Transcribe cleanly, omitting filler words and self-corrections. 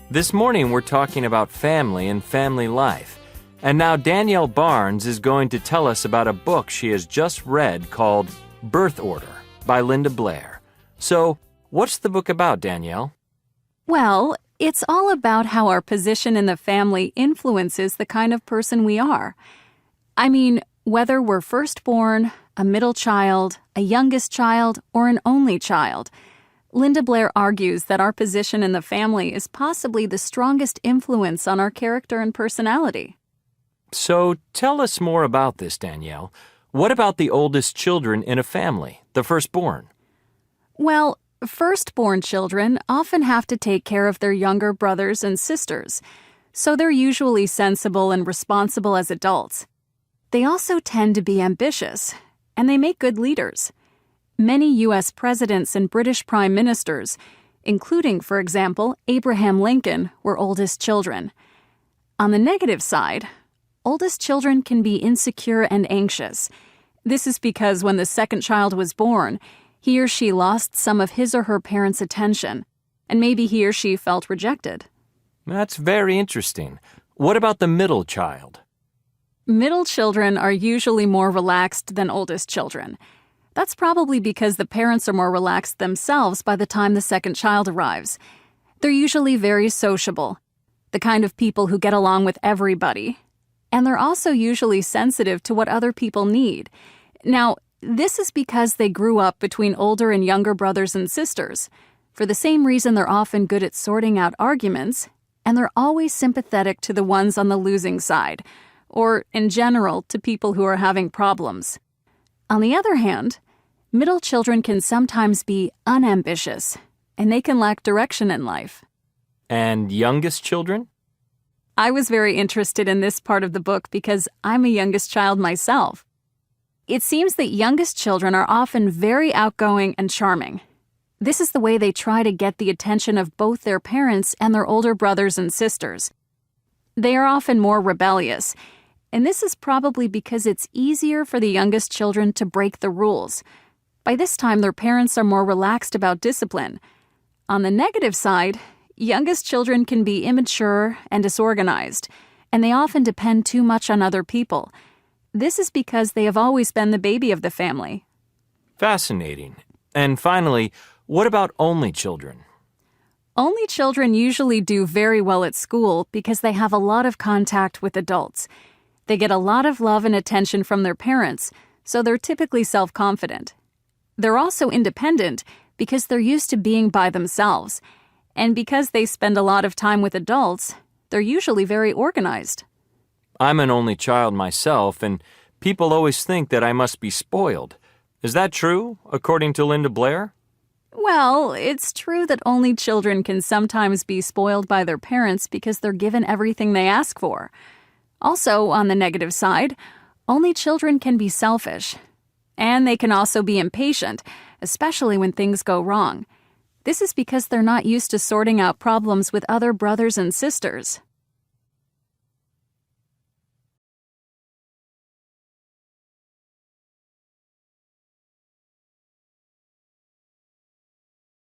This morning we're talking about family and family life. And now Danielle Barnes is going to tell us about a book she has just read called Birth Order by Linda Blair. So, what's the book about, Danielle? Well, it's all about how our position in the family influences the kind of person we are. I mean, whether we're firstborn, a middle child, a youngest child, or an only child, Linda Blair argues that our position in the family is possibly the strongest influence on our character and personality. So, tell us more about this, Danielle. What about the oldest children in a family, the firstborn? Well, firstborn children often have to take care of their younger brothers and sisters, so they're usually sensible and responsible as adults. They also tend to be ambitious, and they make good leaders. Many U.S. presidents and British prime ministers, including, for example, Abraham Lincoln, were oldest children. On the negative side, oldest children can be insecure and anxious. This is because when the second child was born, he or she lost some of his or her parents' attention, and maybe he or she felt rejected. That's very interesting. What about the middle child? Middle children are usually more relaxed than oldest children. That's probably because the parents are more relaxed themselves by the time the second child arrives. They're usually very sociable, the kind of people who get along with everybody. And they're also usually sensitive to what other people need. Now, this is because they grew up between older and younger brothers and sisters. For the same reason, they're often good at sorting out arguments, and they're always sympathetic to the ones on the losing side, or, in general, to people who are having problems. On the other hand, middle children can sometimes be unambitious, and they can lack direction in life. And youngest children? I was very interested in this part of the book because I'm a youngest child myself. It seems that youngest children are often very outgoing and charming. This is the way they try to get the attention of both their parents and their older brothers and sisters. They are often more rebellious, and this is probably because it's easier for the youngest children to break the rules. By this time, their parents are more relaxed about discipline. On the negative side, youngest children can be immature and disorganized, and they often depend too much on other people. This is because they have always been the baby of the family. Fascinating. And finally, what about only children? Only children usually do very well at school because they have a lot of contact with adults. They get a lot of love and attention from their parents, so they're typically self-confident. They're also independent because they're used to being by themselves. And because they spend a lot of time with adults, they're usually very organized. I'm an only child myself, and people always think that I must be spoiled. Is that true, according to Linda Blair? Well, it's true that only children can sometimes be spoiled by their parents because they're given everything they ask for. Also, on the negative side, only children can be selfish. And they can also be impatient, especially when things go wrong. This is because they're not used to sorting out problems with other brothers and sisters.